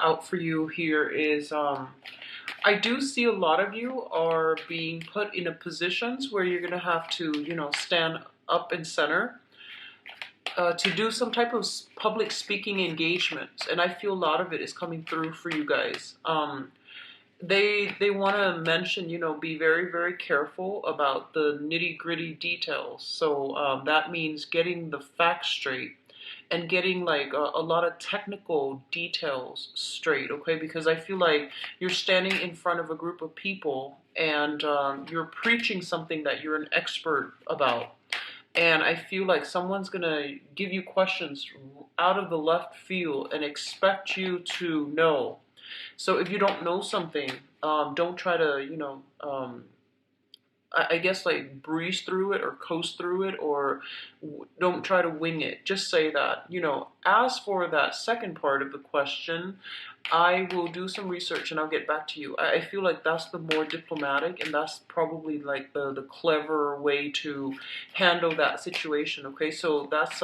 Out for you here is I do see a lot of you are being put in a positions where you're gonna have to, stand up and center to do some type of public speaking engagements, and I feel a lot of it is coming through for you guys. They want to mention, be very, very careful about the nitty gritty details. So that means getting the facts straight and getting like a lot of technical details straight, okay? Because I feel like you're standing in front of a group of people and you're preaching something that you're an expert about. And I feel like someone's gonna give you questions out of the left field and expect you to know. So if you don't know something, don't try to, I guess like breeze through it or coast through it, or don't try to wing it. Just say that, as for that second part of the question, I will do some research and I'll get back to you. I feel like that's the more diplomatic and that's probably like the clever way to handle that situation. Okay, so that's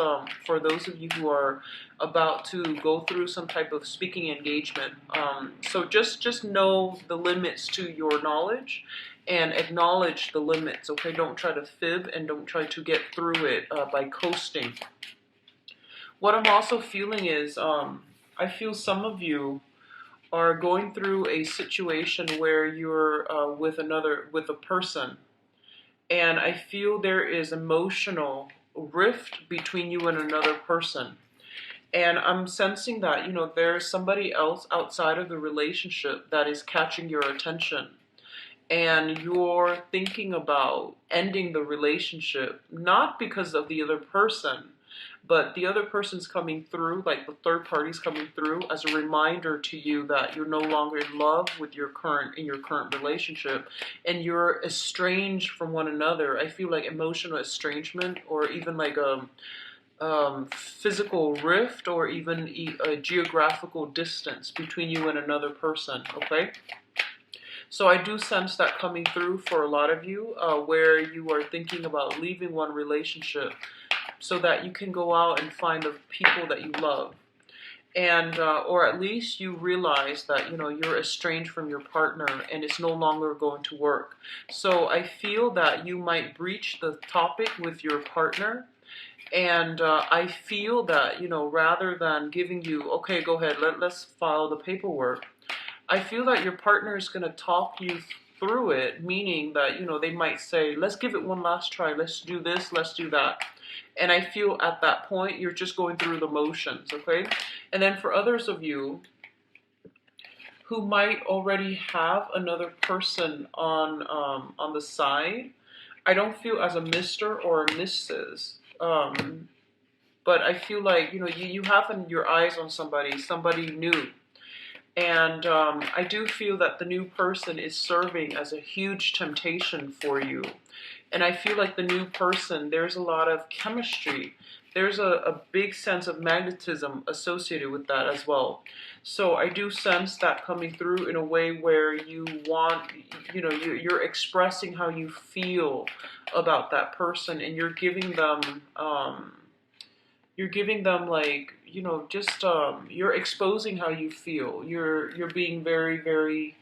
for those of you who are about to go through some type of speaking engagement. So just know the limits to your knowledge and acknowledge the limits, okay? Don't try to fib and don't try to get through it by coasting. What I'm also feeling is I feel some of you are going through a situation where you're with a person, and I feel there is emotional rift between you and another person. And I'm sensing that, there's somebody else outside of the relationship that is catching your attention. And you're thinking about ending the relationship, not because of the other person, but the other person's coming through, like the third party's coming through as a reminder to you that you're no longer in love with your current relationship, and you're estranged from one another. I feel like emotional estrangement, or even like a physical rift, or even a geographical distance between you and another person, okay? So I do sense that coming through for a lot of you, where you are thinking about leaving one relationship so that you can go out and find the people that you love. And, or at least you realize that, you're estranged from your partner and it's no longer going to work. So I feel that you might breach the topic with your partner. And I feel that, rather than giving you, okay, go ahead, let's file the paperwork, I feel that your partner is going to talk you through it, meaning that, they might say, let's give it one last try, let's do this, let's do that. And I feel at that point, you're just going through the motions, okay? And then for others of you who might already have another person on the side, I don't feel as a Mr. or a Mrs., but I feel like, you have your eyes on somebody new. And I do feel that the new person is serving as a huge temptation for you. And I feel like the new person, there's a lot of chemistry. There's a big sense of magnetism associated with that as well. So I do sense that coming through in a way where you want, you're expressing how you feel about that person, and you're giving them like, just you're exposing how you feel. You're being very, very,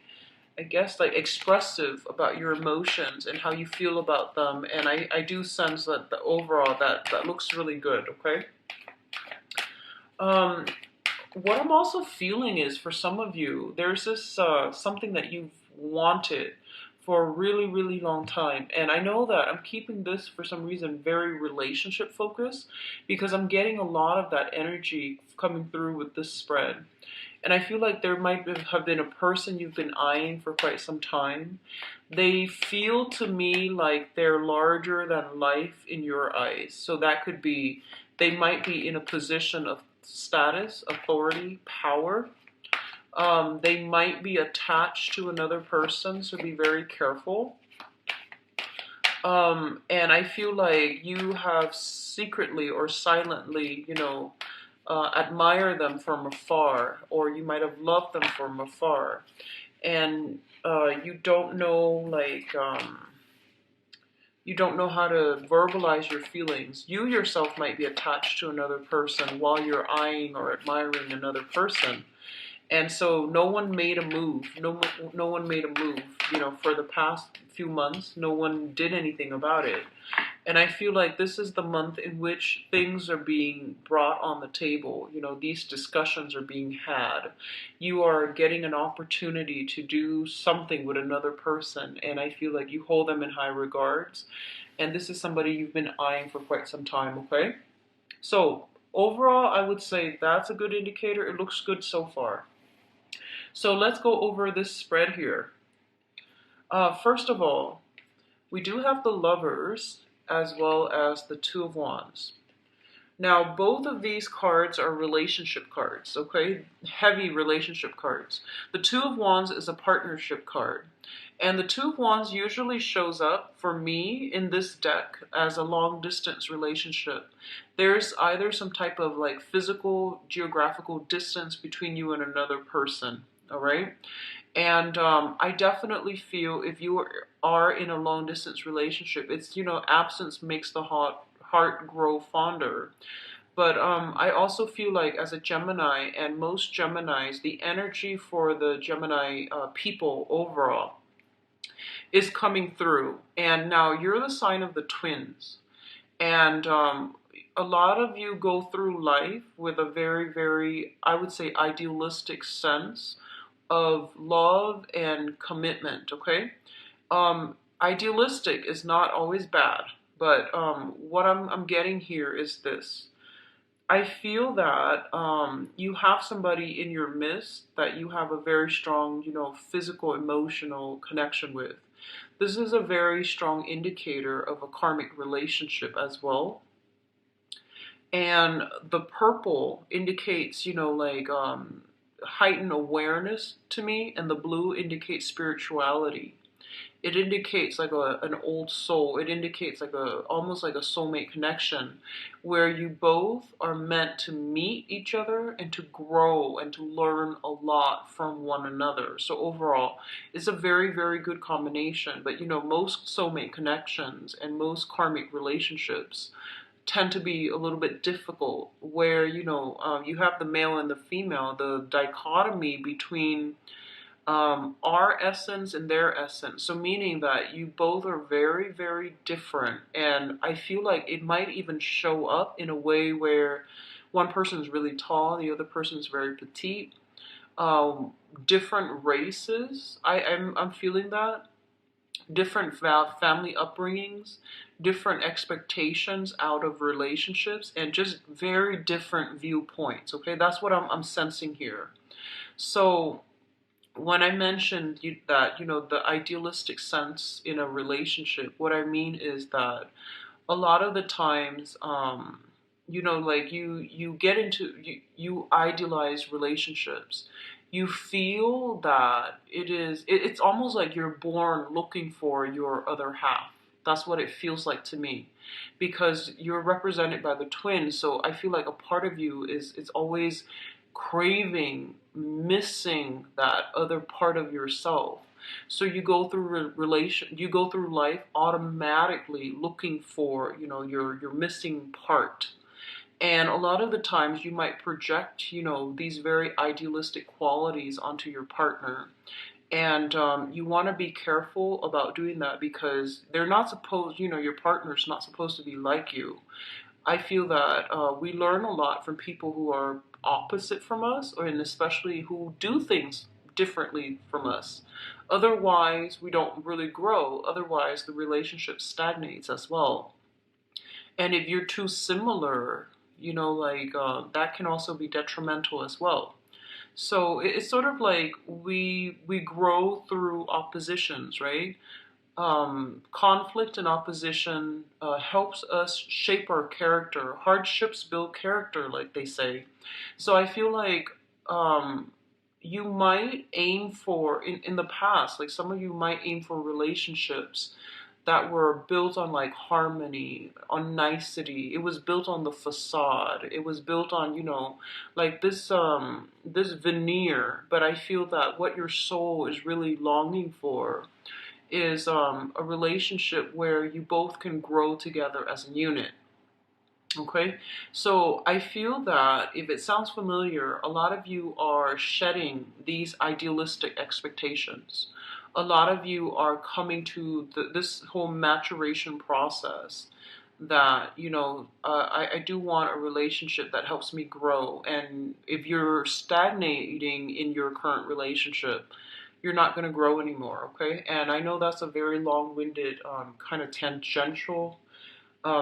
I guess, like expressive about your emotions and how you feel about them. And I do sense that the overall that looks really good, okay? What I'm also feeling is, for some of you, there's this something that you've wanted for a really, really long time. And I know that I'm keeping this, for some reason, very relationship focused, because I'm getting a lot of that energy coming through with this spread. And I feel like there might have been a person you've been eyeing for quite some time. They feel to me like they're larger than life in your eyes. So that could be, they might be in a position of status, authority, power. They might be attached to another person, so be very careful. And I feel like you have secretly or silently, admire them from afar, or you might have loved them from afar. And you don't know, like, you don't know how to verbalize your feelings. You yourself might be attached to another person while you're eyeing or admiring another person. And so no one made a move. No one made a move. For the past few months, no one did anything about it. And I feel like this is the month in which things are being brought on the table. These discussions are being had. You are getting an opportunity to do something with another person, and I feel like you hold them in high regards. And this is somebody you've been eyeing for quite some time, okay? So, overall, I would say that's a good indicator. It looks good so far. So, let's go over this spread here. First of all, we do have the Lovers as well as the Two of Wands. Now, both of these cards are relationship cards, okay? Heavy relationship cards. The Two of Wands is a partnership card. And the Two of Wands usually shows up for me in this deck as a long distance relationship. There's either some type of like physical, geographical distance between you and another person, all right? And I definitely feel if you are in a long distance relationship, it's, absence makes the heart grow fonder. But I also feel like as a Gemini, and most Geminis, the energy for the Gemini people overall is coming through. And now you're the sign of the twins. And a lot of you go through life with a very, very, I would say, idealistic sense of love and commitment, okay? Idealistic is not always bad, but what I'm getting here is this. I feel that you have somebody in your midst that you have a very strong, physical, emotional connection with. This is a very strong indicator of a karmic relationship as well. And the purple indicates, like heightened awareness to me, and the blue indicates spirituality. It indicates like an old soul. It indicates like almost like a soulmate connection where you both are meant to meet each other and to grow and to learn a lot from one another. So overall, it's a very, very good combination. But most soulmate connections and most karmic relationships tend to be a little bit difficult where, you have the male and the female, the dichotomy between our essence and their essence. So meaning that you both are very, very different. And I feel like it might even show up in a way where one person is really tall, the other person is very petite. Different races, I'm feeling that. Different family upbringings, different expectations out of relationships, and just very different viewpoints. Okay, that's what I'm sensing here. So when I mentioned that, the idealistic sense in a relationship, what I mean is that a lot of the times, like you get into, you idealize relationships. You feel that it's almost like you're born looking for your other half. That's what it feels like to me, because you're represented by the twins. So I feel like a part of you is always craving, missing that other part of yourself. So you go through you go through life automatically looking for, your missing part. And a lot of the times you might project, these very idealistic qualities onto your partner. And you want to be careful about doing that because they're not supposed, your partner's not supposed to be like you. I feel that we learn a lot from people who are opposite from us, and especially who do things differently from us. Otherwise, we don't really grow. Otherwise, the relationship stagnates as well. And if you're too similar, that can also be detrimental as well. So it's sort of like we grow through oppositions, right? Conflict and opposition helps us shape our character. Hardships build character, like they say. So I feel like you might aim for, in the past, like some of you might aim for relationships that were built on like harmony, on nicety. It was built on the facade. It was built on, like this veneer. But I feel that what your soul is really longing for is a relationship where you both can grow together as a unit. Okay, so I feel that if it sounds familiar, a lot of you are shedding these idealistic expectations. A lot of you are coming to this whole maturation process that, I do want a relationship that helps me grow. And if you're stagnating in your current relationship, you're not going to grow anymore, okay? And I know that's a very long-winded, kind of tangential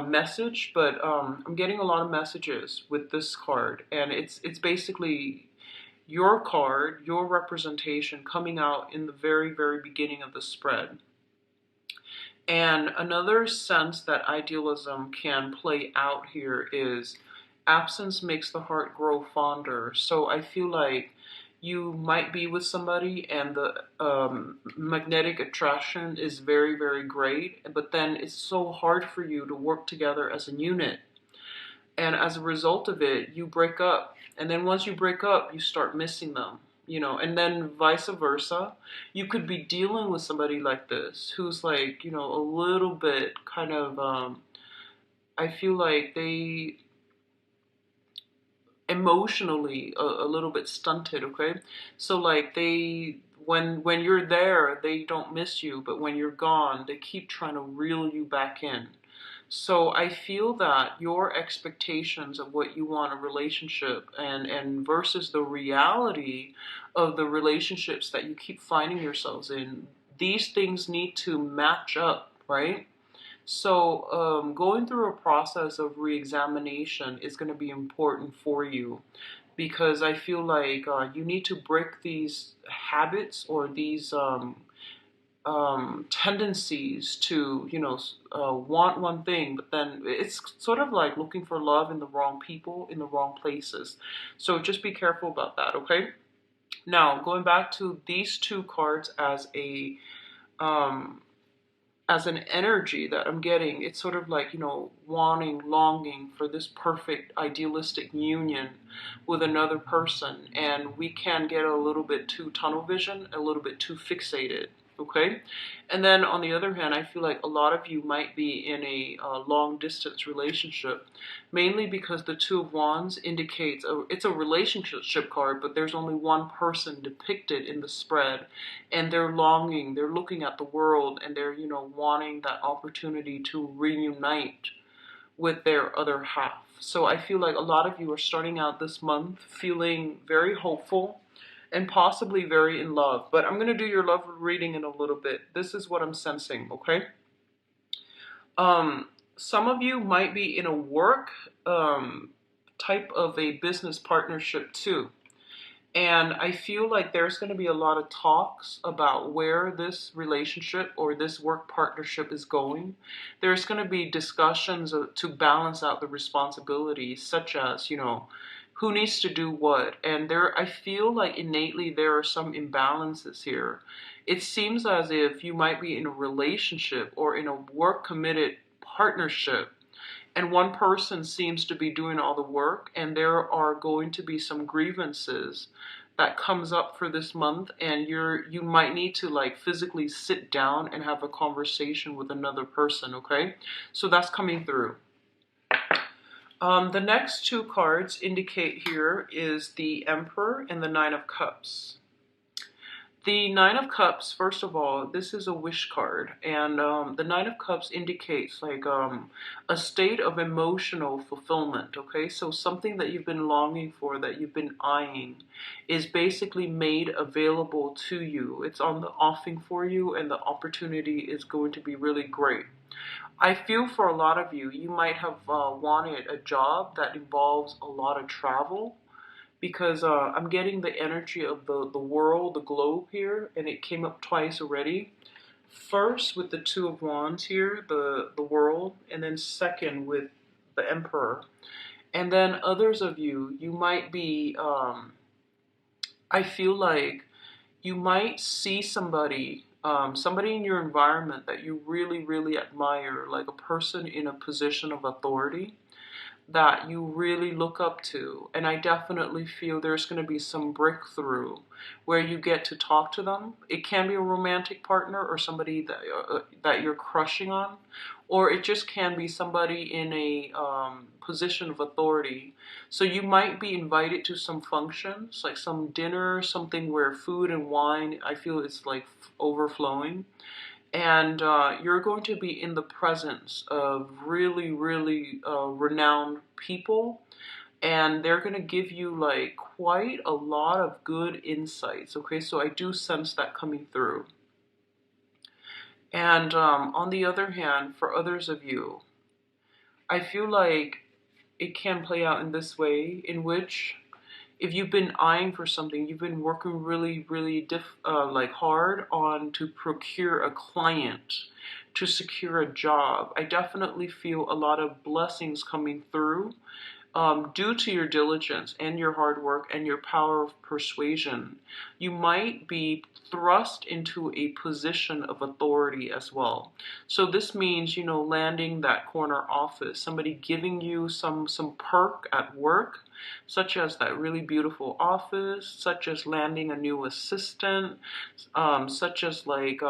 message, but I'm getting a lot of messages with this card, and it's basically your card, your representation coming out in the very, very beginning of the spread. And another sense that idealism can play out here is absence makes the heart grow fonder. So I feel like you might be with somebody and the magnetic attraction is very, very great, but then it's so hard for you to work together as a unit. And as a result of it, you break up. And then once you break up, you start missing them, and then vice versa. You could be dealing with somebody like this who's like, a little bit kind of, I feel like they emotionally a little bit stunted, okay? So like when you're there, they don't miss you, but when you're gone, they keep trying to reel you back in. So I feel that your expectations of what you want a relationship and versus the reality of the relationships that you keep finding yourselves in, these things need to match up, right? So going through a process of reexamination is going to be important for you because I feel like you need to break these habits or these tendencies to, want one thing, but then it's sort of like looking for love in the wrong people, in the wrong places. So just be careful about that, okay? Now, going back to these two cards um, as an energy that I'm getting, it's sort of like, wanting, longing for this perfect, idealistic union with another person. And we can get a little bit too tunnel vision, a little bit too fixated. Okay? And then on the other hand, I feel like a lot of you might be in a long distance relationship, mainly because the Two of Wands indicates it's a relationship card, but there's only one person depicted in the spread, and they're longing, they're looking at the world, and they're, wanting that opportunity to reunite with their other half. So I feel like a lot of you are starting out this month feeling very hopeful and possibly very in love. But I'm going to do your love reading in a little bit. This is what I'm sensing, okay? Some of you might be in a work type of a business partnership too. And I feel like there's going to be a lot of talks about where this relationship or this work partnership is going. There's going to be discussions to balance out the responsibilities, such as, who needs to do what. And I feel like innately there are some imbalances here. It seems as if you might be in a relationship or in a work committed partnership, and one person seems to be doing all the work, and there are going to be some grievances that comes up for this month, and you might need to like physically sit down and have a conversation with another person, okay? So that's coming through. The next two cards indicate here is the Emperor and the Nine of Cups. The Nine of Cups, first of all, this is a wish card, and the Nine of Cups indicates like a state of emotional fulfillment, okay? So something that you've been longing for, that you've been eyeing, is basically made available to you. It's on the offing for you, and the opportunity is going to be really great. I feel for a lot of you, you might have wanted a job that involves a lot of travel, because I'm getting the energy of the world, the globe here, and it came up twice already. First with the Two of Wands here, the world, and then second with the Emperor. And then others of you, you might be, I feel like you might see somebody, somebody in your environment that you really, really admire, like a person in a position of authority. that you really look up to. And I definitely feel there's going to be some breakthrough where you get to talk to them. It can be a romantic partner or somebody that you're crushing on, or it just can be somebody in a position of authority. So you might be invited to some functions, like some dinner, something where food and wine, I feel it's like overflowing. And you're going to be in the presence of really, really renowned people, and they're going to give you like quite a lot of good insights. Okay, so I do sense that coming through. And on the other hand, for others of you, I feel like it can play out in this way, in which if you've been eyeing for something, you've been working really, really like hard on to procure a client, to secure a job. I definitely feel a lot of blessings coming through due to your diligence and your hard work and your power of persuasion. You might be thrust into a position of authority as well. So this means, you know, landing that corner office, somebody giving you some perk at work, such as that really beautiful office, such as landing a new assistant, such as like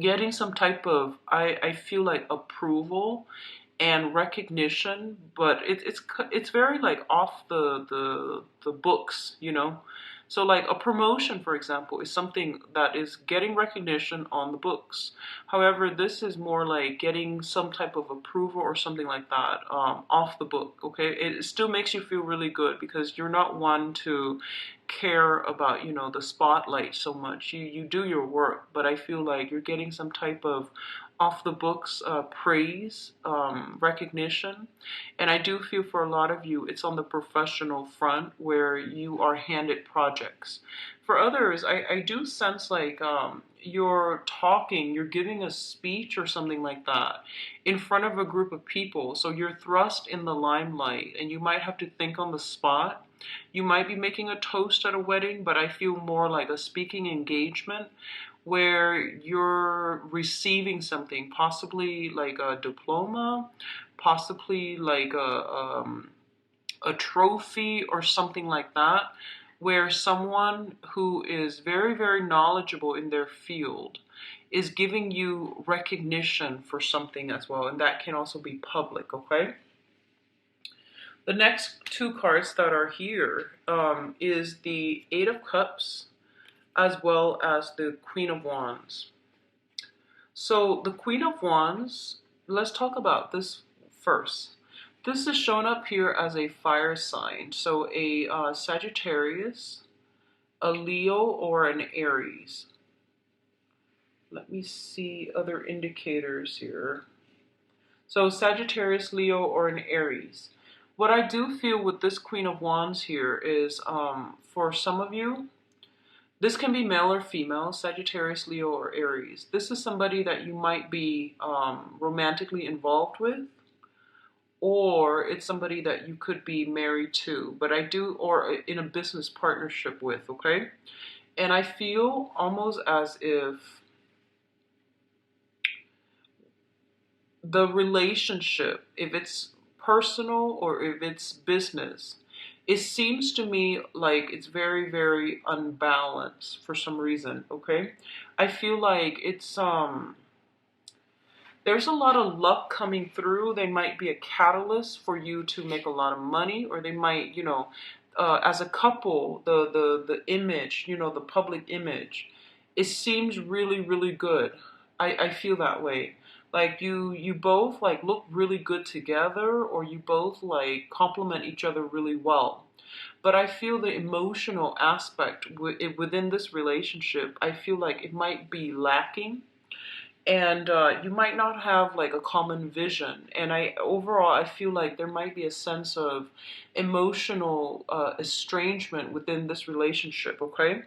getting some type of, I feel like, approval and recognition, but it's very like off the books, you know. So like a promotion, for example, is something that is getting recognition on the books. However, this is more like getting some type of approval or something like that off the book. Okay, it still makes you feel really good because you're not one to care about, you know, the spotlight so much. You do your work, but I feel like you're getting some type of off the books praise, recognition. And I do feel for a lot of you, it's on the professional front where you are handed projects. For others, I do sense like you're talking, you're giving a speech or something like that in front of a group of people. So you're thrust in the limelight and you might have to think on the spot. You might be making a toast at a wedding, but I feel more like a speaking engagement where you're receiving something, possibly like a diploma, possibly like a trophy or something like that, where someone who is very, very knowledgeable in their field is giving you recognition for something as well, and that can also be public, okay? The next two cards that are here is the Eight of Cups as well as the Queen of Wands. So the Queen of Wands, let's talk about this first. This is shown up here as a fire sign. So a Sagittarius, a Leo, or an Aries. Let me see other indicators here. So Sagittarius, Leo, or an Aries. What I do feel with this Queen of Wands here is for some of you, this can be male or female, Sagittarius, Leo, or Aries. This is somebody that you might be romantically involved with, or it's somebody that you could be married to, or in a business partnership with, okay? And I feel almost as if the relationship, if it's personal or if it's business, it seems to me like it's very, very unbalanced for some reason, okay? I feel like it's there's a lot of luck coming through. They might be a catalyst for you to make a lot of money, or they might, you know, as a couple, the image, you know, the public image, it seems really, really good. I feel that way. Like you both like look really good together, or you both like complement each other really well. But I feel the emotional aspect within this relationship, I feel like it might be lacking, and you might not have like a common vision. And I feel like there might be a sense of emotional estrangement within this relationship. Okay.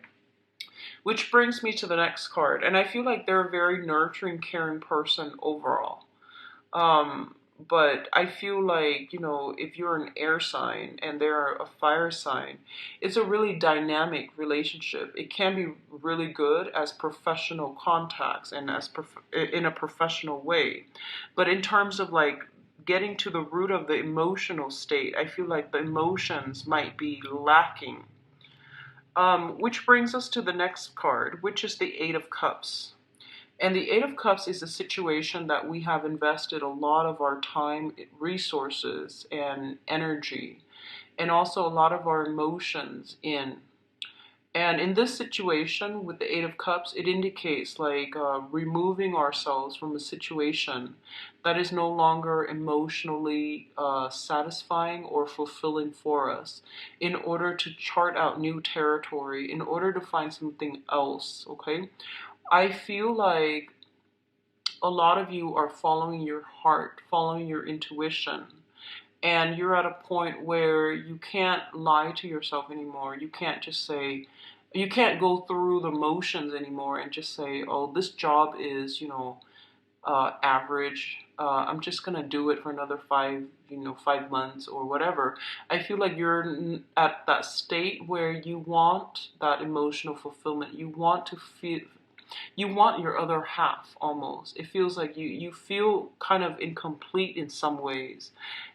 Which brings me to the next card. And I feel like they're a very nurturing, caring person overall. But I feel like, you know, if you're an air sign and they're a fire sign, it's a really dynamic relationship. It can be really good as professional contacts and in a professional way. But in terms of like getting to the root of the emotional state. I feel like the emotions might be lacking. Which brings us to the next card, which is the Eight of Cups. And the Eight of Cups is a situation that we have invested a lot of our time, resources, and energy, and also a lot of our emotions in. And in this situation with the Eight of Cups, it indicates like removing ourselves from a situation that is no longer emotionally satisfying or fulfilling for us in order to chart out new territory, in order to find something else, okay? I feel like a lot of you are following your heart, following your intuition, and you're at a point where you can't lie to yourself anymore. You can't just say, you can't go through the motions anymore and just say, oh, this job is, average. I'm just gonna do it for another 5 months or whatever. I feel like you're at that state where you want that emotional fulfillment. You want to feel, you want your other half almost. It feels like you feel kind of incomplete in some ways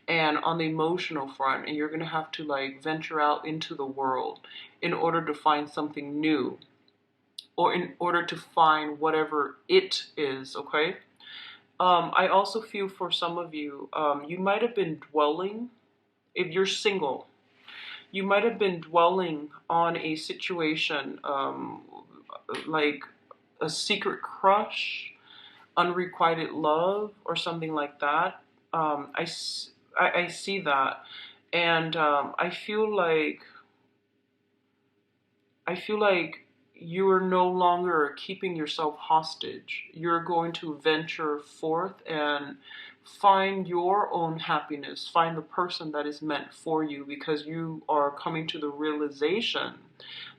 and on the emotional front, and you're going to have to like venture out into the world in order to find something new or in order to find whatever it is, okay? I also feel for some of you, you might have been dwelling, if you're single, you might have been dwelling on a situation like a secret crush, unrequited love, or something like that. I see that, and I feel like you are no longer keeping yourself hostage. You're going to venture forth and find your own happiness, find the person that is meant for you, because you are coming to the realization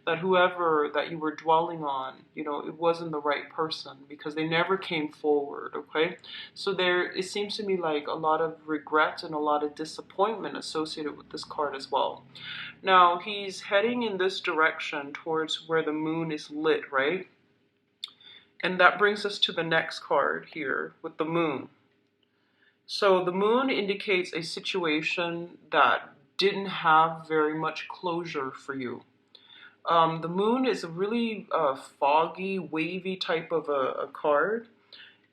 that whoever that you were dwelling on, it wasn't the right person because they never came forward, okay? So it seems to me like a lot of regret and a lot of disappointment associated with this card as well. Now, he's heading in this direction towards where the moon is lit, right? And that brings us to the next card here with the moon. So the moon indicates a situation that didn't have very much closure for you. The moon is a really foggy, wavy type of a card.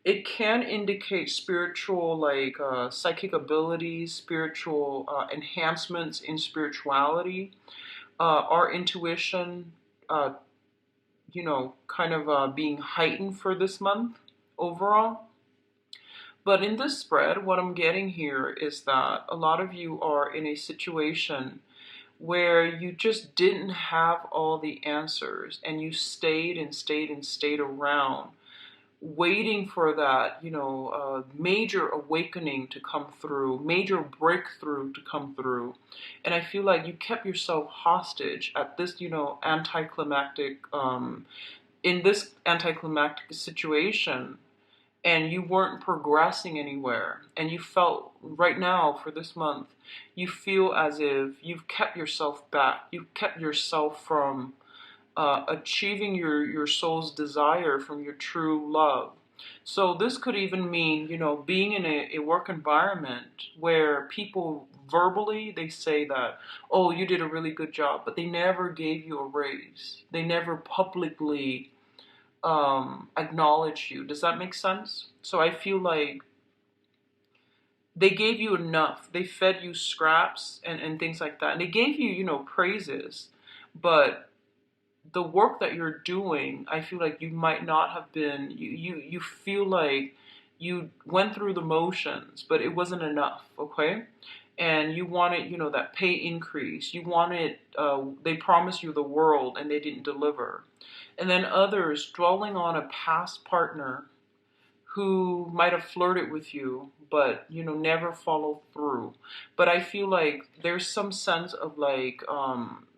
It can indicate spiritual, like psychic abilities, spiritual enhancements in spirituality, our intuition, kind of being heightened for this month overall. But in this spread, what I'm getting here is that a lot of you are in a situation where you just didn't have all the answers and you stayed and stayed and stayed around waiting for that, major awakening to come through, major breakthrough to come through. And I feel like you kept yourself hostage at this, anticlimactic, in this anticlimactic situation, and you weren't progressing anywhere. And you felt right now for this month, you feel as if you've kept yourself back. You've kept yourself from achieving your soul's desire from your true love. So this could even mean, being in a work environment where people verbally, they say that, oh, you did a really good job, but they never gave you a raise. They never publicly acknowledged you. Does that make sense? So I feel like they gave you enough. They fed you scraps and things like that. And they gave you, praises, but the work that you're doing, I feel like you might not have been, you feel like you went through the motions, but it wasn't enough, okay? And you wanted, that pay increase. You wanted, they promised you the world and they didn't deliver. And then others dwelling on a past partner who might have flirted with you, but, never followed through. But I feel like there's some sense of like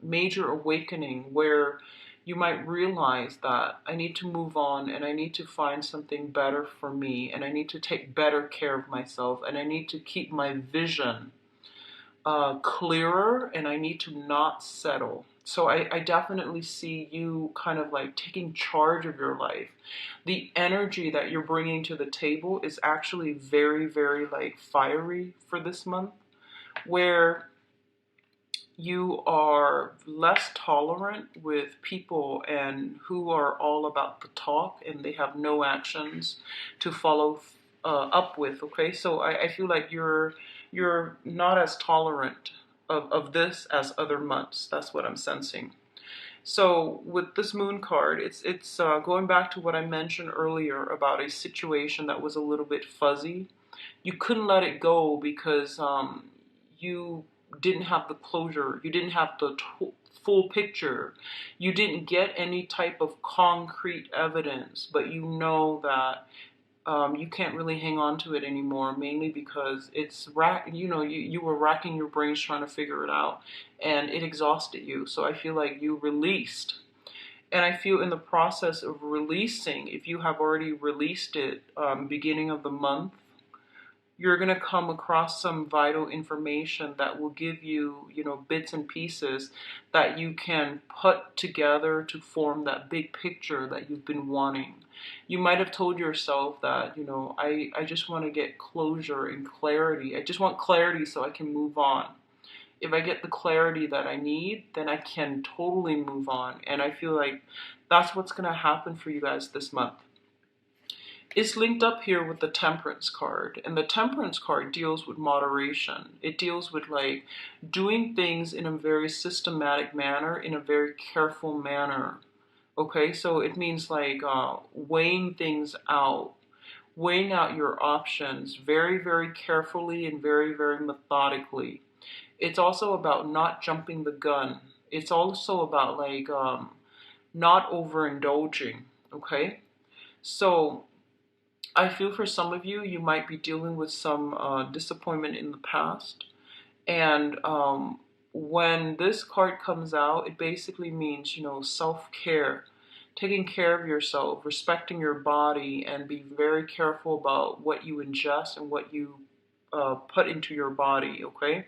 major awakening where you might realize that I need to move on and I need to find something better for me and I need to take better care of myself and I need to keep my vision clearer and I need to not settle. So I definitely see you kind of like taking charge of your life. The energy that you're bringing to the table is actually very, very like fiery for this month, where you are less tolerant with people and who are all about the talk and they have no actions to follow up with. Okay, so I feel like you're not as tolerant of this as other months. That's what I'm sensing. So with this moon card, it's going back to what I mentioned earlier about a situation that was a little bit fuzzy. You couldn't let it go because you didn't have the closure. You didn't have the full picture. You didn't get any type of concrete evidence, but you know that you can't really hang on to it anymore, mainly because you were racking your brains trying to figure it out, and it exhausted you. So I feel like you released. And I feel in the process of releasing, if you have already released it beginning of the month, you're going to come across some vital information that will give you, bits and pieces that you can put together to form that big picture that you've been wanting. You might have told yourself that, I just want to get closure and clarity. I just want clarity so I can move on. If I get the clarity that I need, then I can totally move on. And I feel like that's what's going to happen for you guys this month. It's linked up here with the Temperance card, and the Temperance card deals with moderation. It deals with like doing things in a very systematic manner, in a very careful manner. Okay, so it means like weighing things out, weighing out your options very, very carefully and very, very methodically. It's also about not jumping the gun. It's also about like not overindulging. Okay, so I feel for some of you, you might be dealing with some disappointment in the past. And when this card comes out, it basically means, self-care, taking care of yourself, respecting your body, and be very careful about what you ingest and what you put into your body, okay?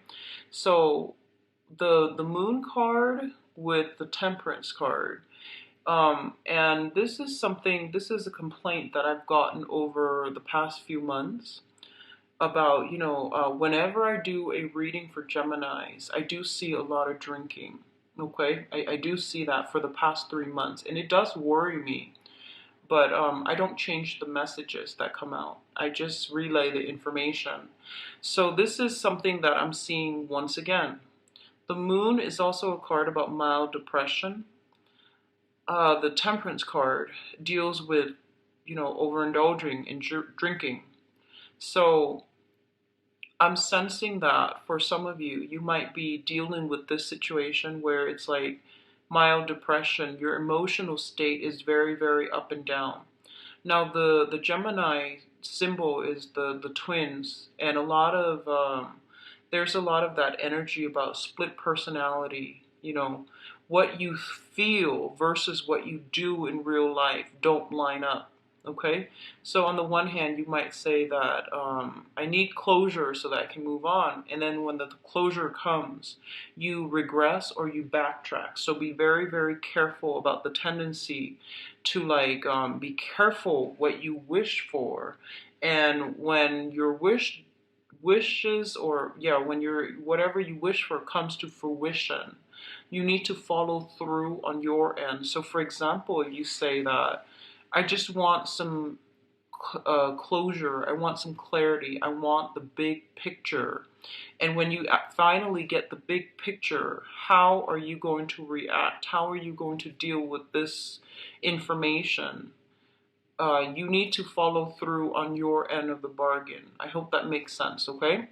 So the Moon card with the Temperance card, and this is a complaint that I've gotten over the past few months about, whenever I do a reading for Geminis, I do see a lot of drinking. Okay, I do see that for the past 3 months, and it does worry me. But I don't change the messages that come out. I just relay the information. So this is something that I'm seeing once again. The Moon is also a card about mild depression. The Temperance card deals with, overindulging in drinking. So I'm sensing that for some of you, you might be dealing with this situation where it's like mild depression. Your emotional state is very, very up and down. Now, the Gemini symbol is the twins, and there's a lot of that energy about split personality. What you feel versus what you do in real life don't line up. Okay, so on the one hand, you might say that I need closure so that I can move on, and then when the closure comes, you regress or you backtrack. So be very, very careful about the tendency to like be careful what you wish for, and when your wishes or yeah, when your whatever you wish for comes to fruition, you need to follow through on your end. So, for example, you say that I just want some closure. I want some clarity. I want the big picture. And when you finally get the big picture, how are you going to react? How are you going to deal with this information? You need to follow through on your end of the bargain. I hope that makes sense, okay?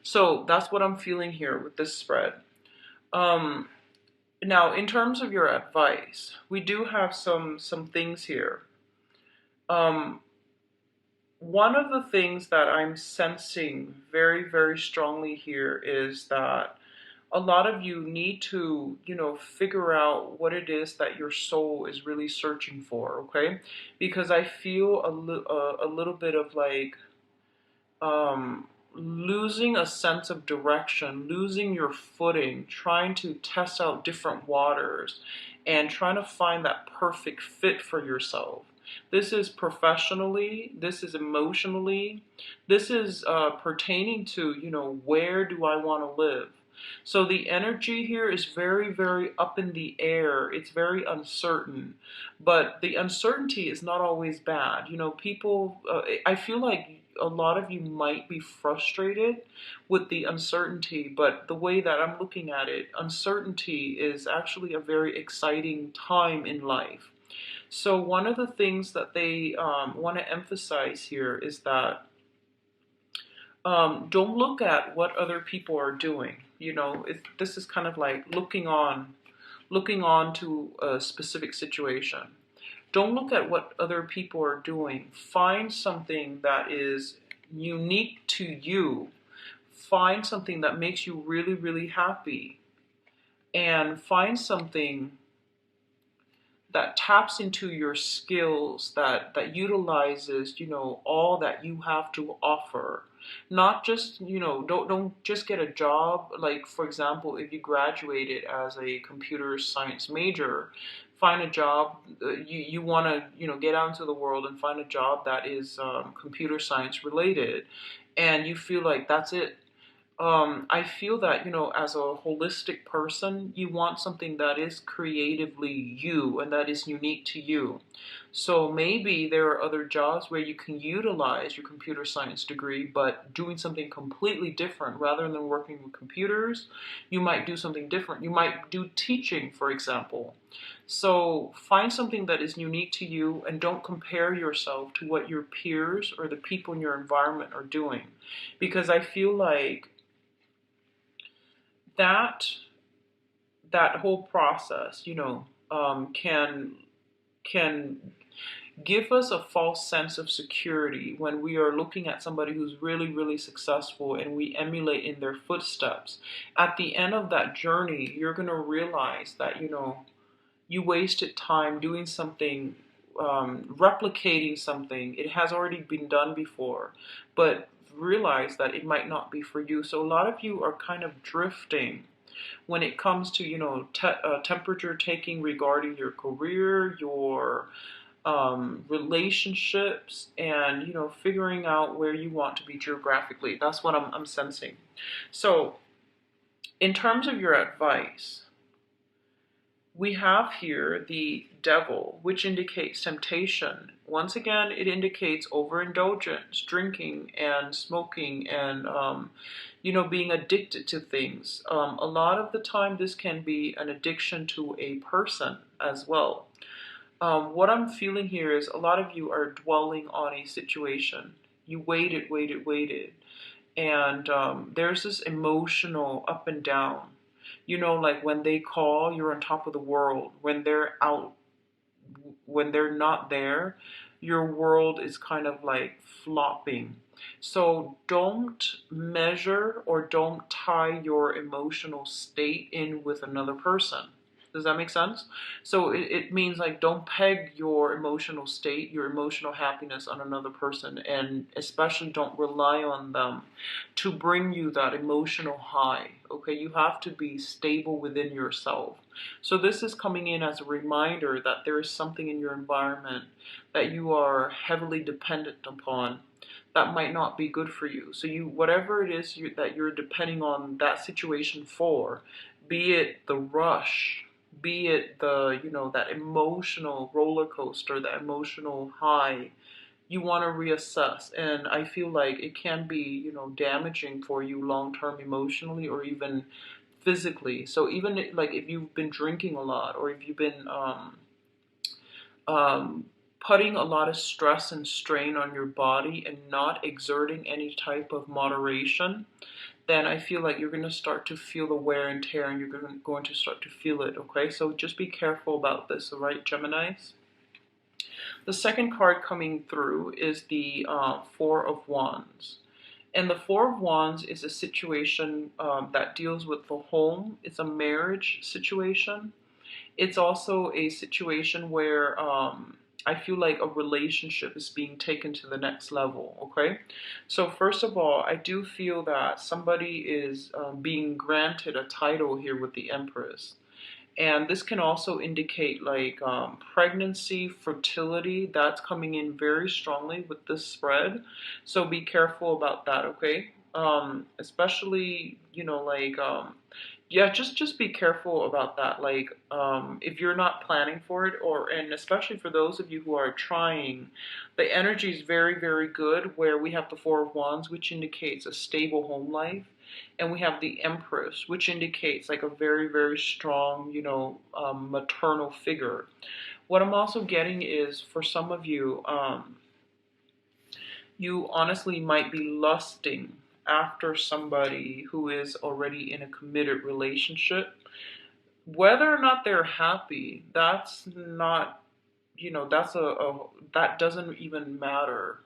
So that's what I'm feeling here with this spread. Now, in terms of your advice, we do have some things here. One of the things that I'm sensing very, very strongly here is that a lot of you need to, figure out what it is that your soul is really searching for, okay? Because I feel a little bit of like, losing a sense of direction, losing your footing, trying to test out different waters, and trying to find that perfect fit for yourself. This is professionally, this is emotionally, this is pertaining to, where do I want to live? So the energy here is very, very up in the air. It's very uncertain, but the uncertainty is not always bad. People, I feel like a lot of you might be frustrated with the uncertainty, but the way that I'm looking at it, uncertainty is actually a very exciting time in life. So one of the things that they want to emphasize here is that don't look at what other people are doing. This is kind of like looking on to a specific situation. Don't look at what other people are doing. Find something that is unique to you. Find something that makes you really, really happy. And find something that taps into your skills, that utilizes, all that you have to offer. Not just, don't just get a job. Like, for example, if you graduated as a computer science major, find a job. You want to, get out into the world and find a job that is computer science related, and you feel like that's it. I feel that, as a holistic person, you want something that is creatively you and that is unique to you. So maybe there are other jobs where you can utilize your computer science degree, but doing something completely different. Rather than working with computers, you might do something different. You might do teaching, for example. So find something that is unique to you and don't compare yourself to what your peers or the people in your environment are doing. Because I feel like that whole process, can give us a false sense of security when we are looking at somebody who's really, really successful and we emulate in their footsteps. At the end of that journey, you're going to realize that, you wasted time doing something, replicating something. It has already been done before, but realize that it might not be for you. So a lot of you are kind of drifting when it comes to, temperature taking regarding your career, your relationships, and, figuring out where you want to be geographically. That's what I'm sensing. So in terms of your advice, we have here the devil, which indicates temptation. Once again, it indicates overindulgence, drinking and smoking, and being addicted to things. A lot of the time, this can be an addiction to a person as well. What I'm feeling here is a lot of you are dwelling on a situation. You waited, and there's this emotional up and down. Like when they call, you're on top of the world. When they're out, when they're not there, your world is kind of like flopping. So don't measure or don't tie your emotional state in with another person. Does that make sense? So it means like don't peg your emotional state, your emotional happiness on another person, and especially don't rely on them to bring you that emotional high. Okay, you have to be stable within yourself. So this is coming in as a reminder that there is something in your environment that you are heavily dependent upon that might not be good for you. So whatever it is that you're depending on that situation for, be it the rush, be it that emotional roller coaster, that emotional high, you want to reassess. And I feel like it can be, damaging for you long term emotionally or even physically. So even like if you've been drinking a lot, or if you've been putting a lot of stress and strain on your body and not exerting any type of moderation, then I feel like you're going to start to feel the wear and tear, and you're going to start to feel it, okay? So just be careful about this, all right, Geminis? The second card coming through is the Four of Wands. And the Four of Wands is a situation that deals with the home. It's a marriage situation. It's also a situation where I feel like a relationship is being taken to the next level, okay? So first of all, I do feel that somebody is being granted a title here with the Empress. And this can also indicate like pregnancy, fertility, that's coming in very strongly with this spread. So be careful about that, okay? Especially, you know, like, yeah, just be careful about that. Like, if you're not planning for it, or, and especially for those of you who are trying, the energy is very, very good where we have the Four of Wands, which indicates a stable home life. And we have the Empress, which indicates like a very, very strong, you know, maternal figure. What I'm also getting is for some of you, you honestly might be lusting after somebody who is already in a committed relationship. Whether or not they're happy, that's not, you know, that doesn't even matter.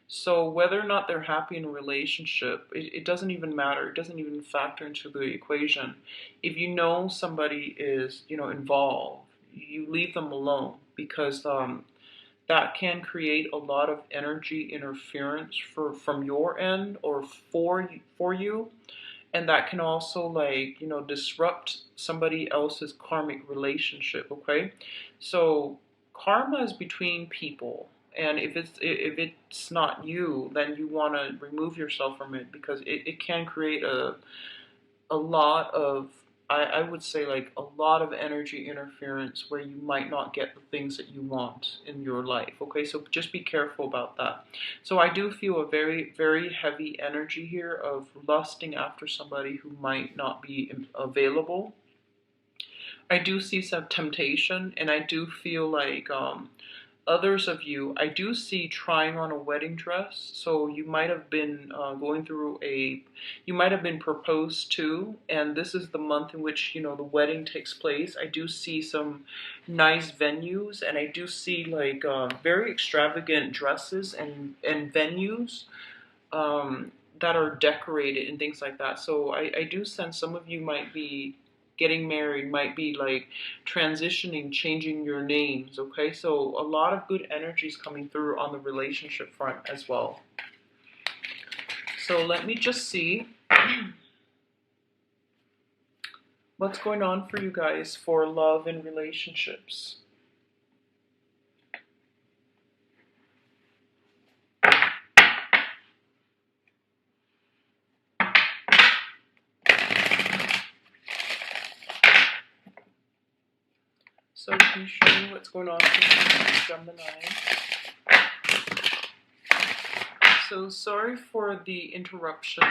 So whether or not they're happy in a relationship, it doesn't even matter. It doesn't even factor into the equation. If you know somebody is, you know, involved, you leave them alone because that can create a lot of energy interference from your end or for you, and that can also, like, you know, disrupt somebody else's karmic relationship. Okay, so karma is between people, and if it's not you, then you want to remove yourself from it because it can create a lot of, I would say, like a lot of energy interference where you might not get the things that you want in your life. Okay, so just be careful about that. So I do feel a very, very heavy energy here of lusting after somebody who might not be available. I do see some temptation, and I do feel like others of you, I do see trying on a wedding dress. So you might have been going through you might have been proposed to, and this is the month in which, you know, the wedding takes place. I do see some nice venues, and I do see like very extravagant dresses and venues that are decorated and things like that. So I do sense some of you might be getting married, might be like transitioning, changing your names, okay? So a lot of good energies coming through on the relationship front as well. So let me just see what's going on for you guys for love and relationships. So can you show me what's going on for Gemini? So sorry for the interruption.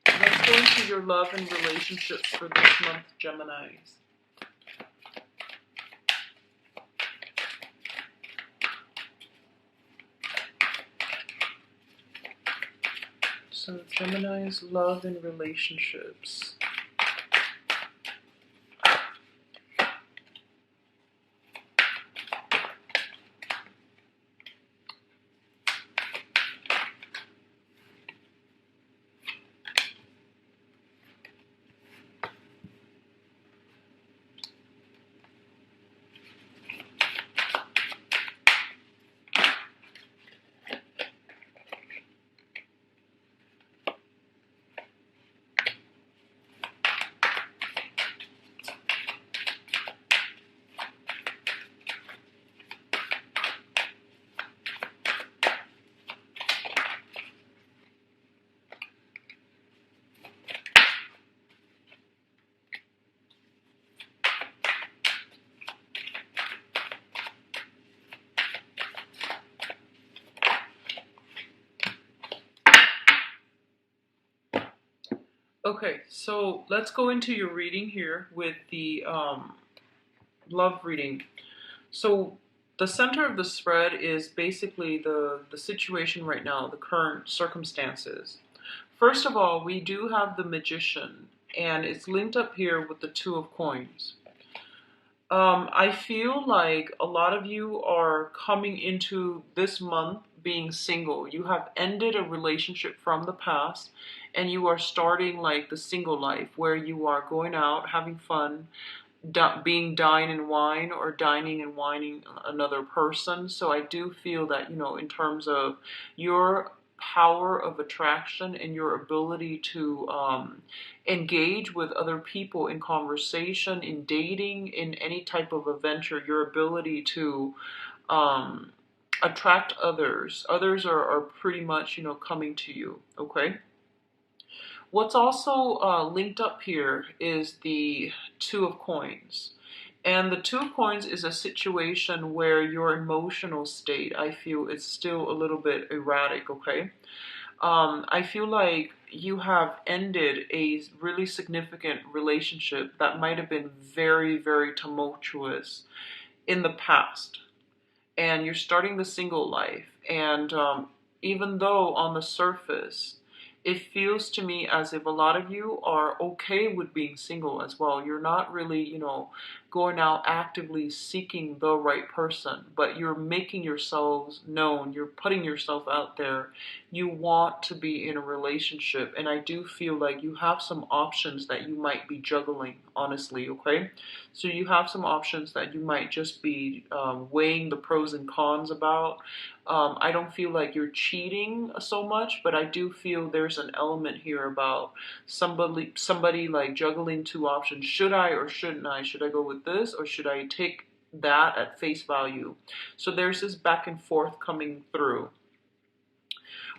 Let's go into your love and relationships for this month, Geminis. So Gemini's love and relationships. Okay, so let's go into your reading here with the love reading. So the center of the spread is basically the situation right now, the current circumstances. First of all, we do have the Magician, and it's linked up here with the Two of Coins. I feel like a lot of you are coming into this month being single. You have ended a relationship from the past, and you are starting like the single life where you are going out, having fun, being dine and wine or dining and wining another person. So I do feel that, in terms of your power of attraction and your ability to engage with other people in conversation, in dating, in any type of adventure, your ability to um, attract others. Others are pretty much, coming to you, okay? What's also linked up here is the Two of Coins. And the Two of Coins is a situation where your emotional state, I feel, is still a little bit erratic, okay? I feel like you have ended a really significant relationship that might have been very, very tumultuous in the past. And you're starting the single life. And even though on the surface, it feels to me as if a lot of you are okay with being single as well. You're not really, going out actively seeking the right person, but you're making yourselves known. You're putting yourself out there. You want to be in a relationship. And I do feel like you have some options that you might be juggling, honestly, okay? So you have some options that you might just be weighing the pros and cons about. I don't feel like you're cheating so much, but I do feel there's an element here about somebody like juggling two options. Should I or shouldn't I? Should I go with this or should I take that at face value? So there's this back and forth coming through.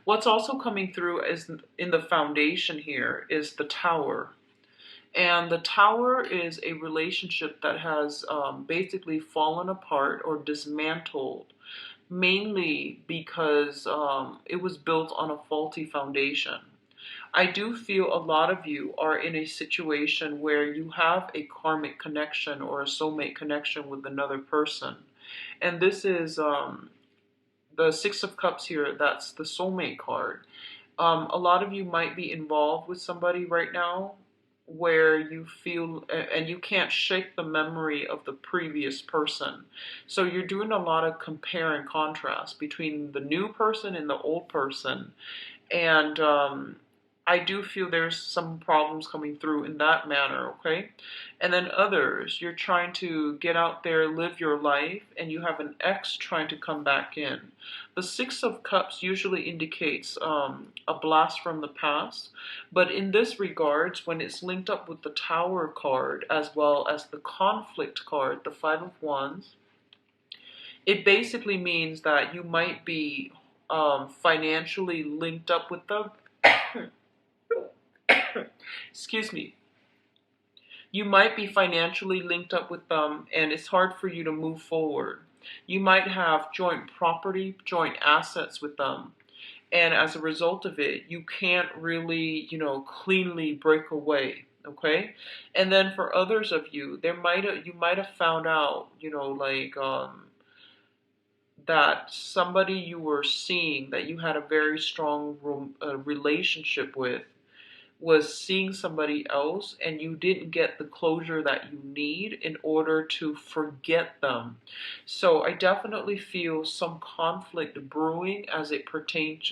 What's also coming through is in the foundation here is the Tower. And the Tower is a relationship that has basically fallen apart or dismantled, mainly because it was built on a faulty foundation. I do feel a lot of you are in a situation where you have a karmic connection or a soulmate connection with another person. And this is the Six of Cups here, that's the soulmate card. A lot of you might be involved with somebody right now where you feel and you can't shake the memory of the previous person. So you're doing a lot of compare and contrast between the new person and the old person. And I do feel there's some problems coming through in that manner, okay? And then others, you're trying to get out there, live your life, and you have an ex trying to come back in. The Six of Cups usually indicates a blast from the past, but in this regards, when it's linked up with the Tower card as well as the Conflict card, the Five of Wands, it basically means that you might be financially linked up with them. Excuse me. You might be financially linked up with them and it's hard for you to move forward. You might have joint property, joint assets with them. And as a result of it, you can't really, cleanly break away. Okay. And then for others of you, you might have found out, that somebody you were seeing that you had a very strong relationship with was seeing somebody else and you didn't get the closure that you need in order to forget them. So I definitely feel some conflict brewing as it pertains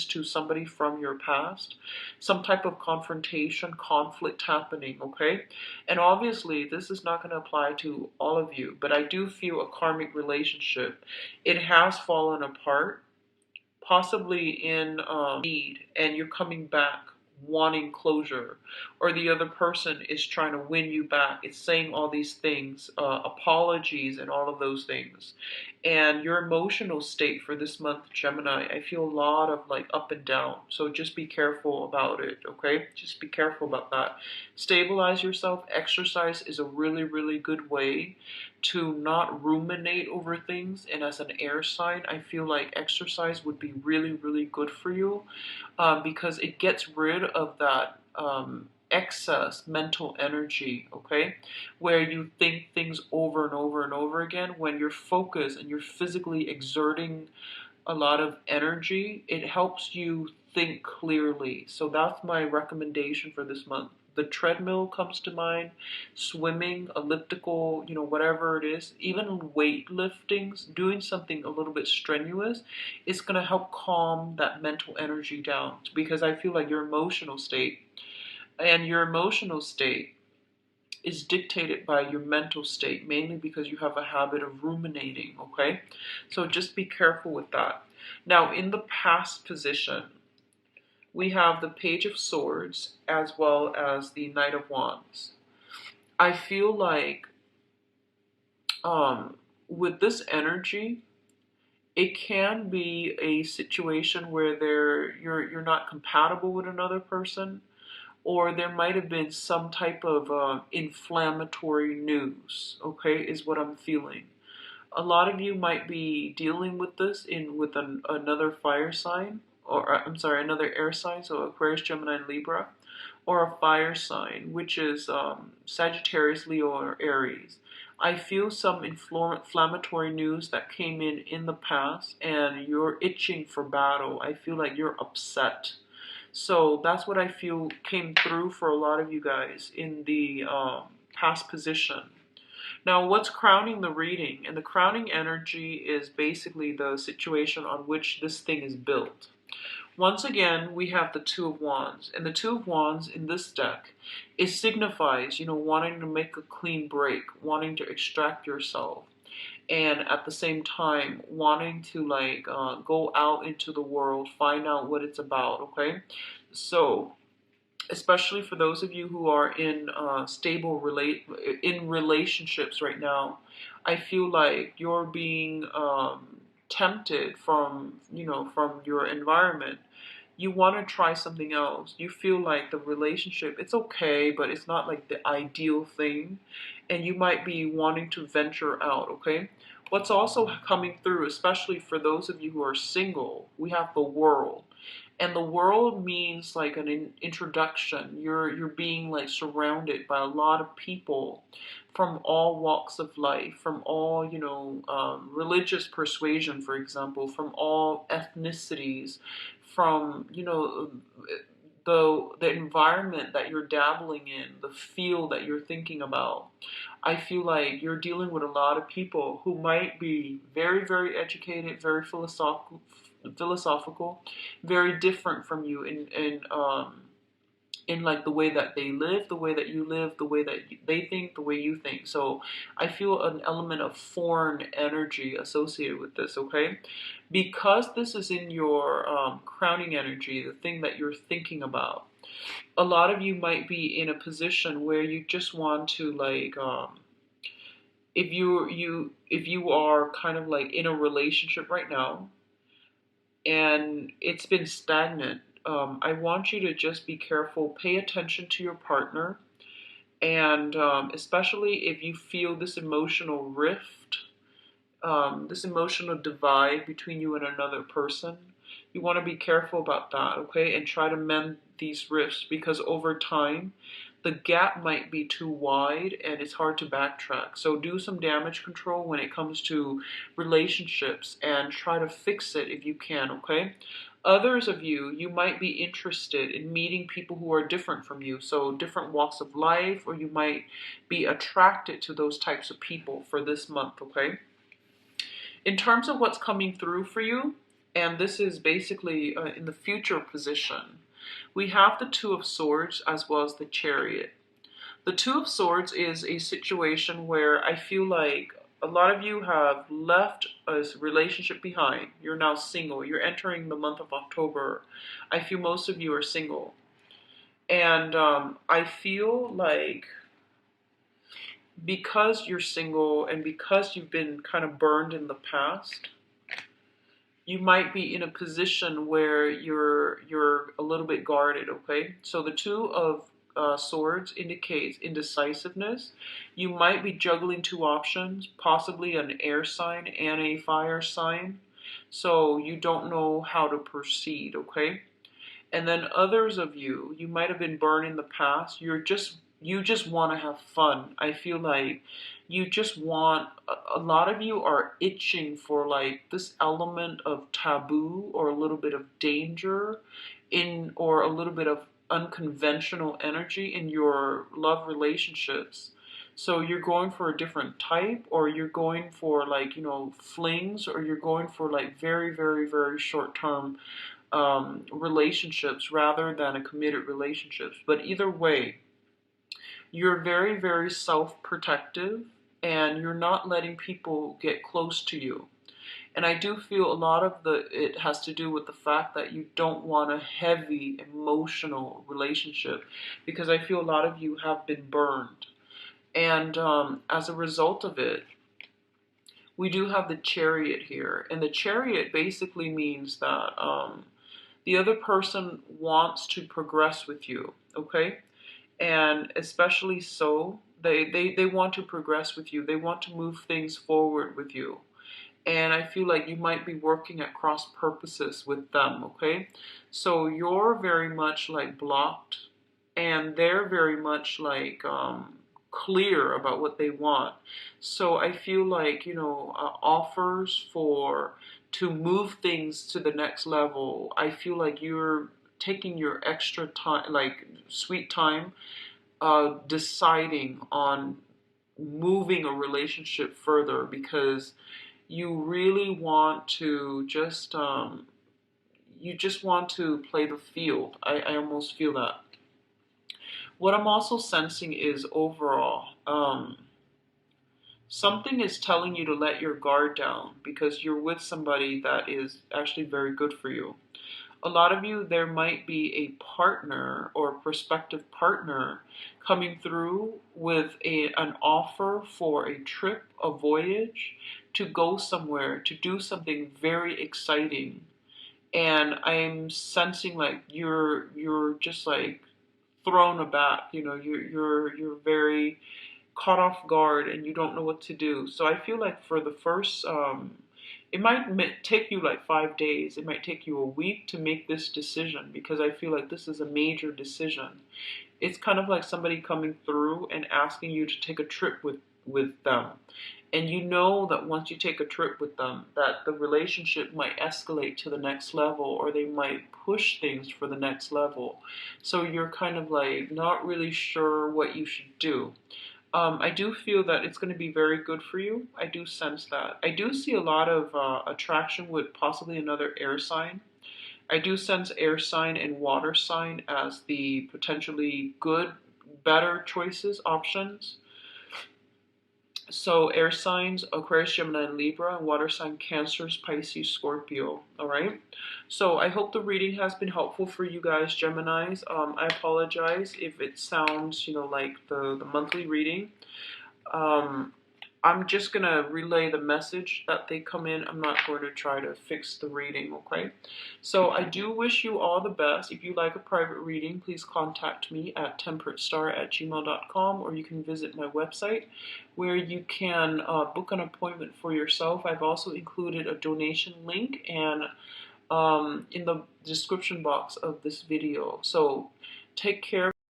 to somebody from your past, some type of confrontation, conflict happening, okay? And obviously this is not going to apply to all of you, but I do feel a karmic relationship. It has fallen apart, possibly in need, and you're coming back wanting closure, or the other person is trying to win you back. It's saying all these things, apologies and all of those things. And your emotional state for this month, Gemini, I feel a lot of like up and down. So just be careful about it, okay? Just be careful about that. Stabilize yourself. Exercise is a really, really good way to not ruminate over things. And as an air sign, I feel like exercise would be really, really good for you because it gets rid of that excess mental energy, okay? Where you think things over and over and over again. When you're focused and you're physically exerting a lot of energy, it helps you think clearly. So that's my recommendation for this month. The treadmill comes to mind, swimming, elliptical, whatever it is, even weightlifting, doing something a little bit strenuous, it's going to help calm that mental energy down because I feel like your emotional state is dictated by your mental state, mainly because you have a habit of ruminating, okay? So just be careful with that. Now, in the past position, we have the Page of Swords as well as the Knight of Wands. I feel like with this energy, it can be a situation where you're not compatible with another person, or there might have been some type of inflammatory news, okay, is what I'm feeling. A lot of you might be dealing with this with another fire sign, or I'm sorry, another air sign, so Aquarius, Gemini, and Libra, or a fire sign, which is Sagittarius, Leo, or Aries. I feel some inflammatory news that came in the past, and you're itching for battle. I feel like you're upset. So that's what I feel came through for a lot of you guys in the past position. Now, what's crowning the reading? And the crowning energy is basically the situation on which this thing is built. Once again, we have the Two of Wands. And the Two of Wands in this deck, it signifies, wanting to make a clean break, wanting to extract yourself. And at the same time, wanting to go out into the world, find out what it's about, okay? So, especially for those of you who are in in relationships right now, I feel like you're being tempted from your environment. You want to try something else. You feel like the relationship, it's okay, but it's not like the ideal thing, and you might be wanting to venture out, okay? What's also coming through, especially for those of you who are single, we have the World. And the world means like an introduction. You're being like surrounded by a lot of people from all walks of life, from all religious persuasion, for example, from all ethnicities, from the environment that you're dabbling in, the field that you're thinking about. I feel like you're dealing with a lot of people who might be very, very educated, very philosophical, very different from you in like the way that they live, the way that you live, the way that they think, the way you think. So I feel an element of foreign energy associated with this, okay? Because this is in your crowning energy, the thing that you're thinking about, a lot of you might be in a position where you just want to if you are kind of like in a relationship right now and it's been stagnant, I want you to just be careful, pay attention to your partner, and especially if you feel this emotional rift, this emotional divide between you and another person, you want to be careful about that, okay? And try to mend these rifts, because over time, the gap might be too wide and it's hard to backtrack. So do some damage control when it comes to relationships and try to fix it if you can, okay? Others of you, you might be interested in meeting people who are different from you, so different walks of life, or you might be attracted to those types of people for this month, okay? In terms of what's coming through for you, and this is basically in the future position, we have the Two of Swords as well as the Chariot. The Two of Swords is a situation where I feel like a lot of you have left a relationship behind. You're now single. You're entering the month of October. I feel most of you are single. And I feel like because you're single and because you've been kind of burned in the past, you might be in a position where you're a little bit guarded, okay? So the Two of Swords indicates indecisiveness. You might be juggling two options, possibly an air sign and a fire sign. So you don't know how to proceed, okay? And then others of you, you might have been burned in the past. You just want to have fun. I feel like you just want, a lot of you are itching for like this element of taboo or a little bit of danger or a little bit of unconventional energy in your love relationships. So you're going for a different type, or you're going for like, flings, or you're going for like very, very, very short term relationships rather than a committed relationships. But either way, You're very, very self-protective, and you're not letting people get close to you. And I do feel a lot of it has to do with the fact that you don't want a heavy emotional relationship, because I feel a lot of you have been burned. And as a result of it, we do have the Chariot here. And the Chariot basically means that the other person wants to progress with you, okay? And especially so, they want to progress with you. They want to move things forward with you. And I feel like you might be working at cross purposes with them, okay? So you're very much like blocked, and they're very much like clear about what they want. So I feel like, offers for to move things to the next level, I feel like you're taking your extra time, like sweet time, deciding on moving a relationship further, because you really want to you just want to play the field. I almost feel that. What I'm also sensing is overall, something is telling you to let your guard down because you're with somebody that is actually very good for you. A lot of you, there might be a partner or a prospective partner coming through with an offer for a trip, a voyage, to go somewhere, to do something very exciting. And I'm sensing like you're just like thrown aback. You're very caught off guard and you don't know what to do. So I feel like for the first, it might take you like 5 days. It might take you a week to make this decision, because I feel like this is a major decision. It's kind of like somebody coming through and asking you to take a trip with them. And you know that once you take a trip with them, that the relationship might escalate to the next level, or they might push things for the next level. So you're kind of like not really sure what you should do. I do feel that it's going to be very good for you. I do sense that. I do see a lot of attraction with possibly another air sign. I do sense air sign and water sign as the potentially good, better choices, options. So air signs, Aquarius, Gemini, and Libra, and water sign, Cancer, Pisces, Scorpio. All right. So I hope the reading has been helpful for you guys, Geminis. I apologize if it sounds, like the monthly reading. I'm just going to relay the message that they come in. I'm not going to try to fix the reading, okay? So I do wish you all the best. If you like a private reading, please contact me at temperatestar@gmail.com, or you can visit my website where you can book an appointment for yourself. I've also included a donation link and in the description box of this video. So take care.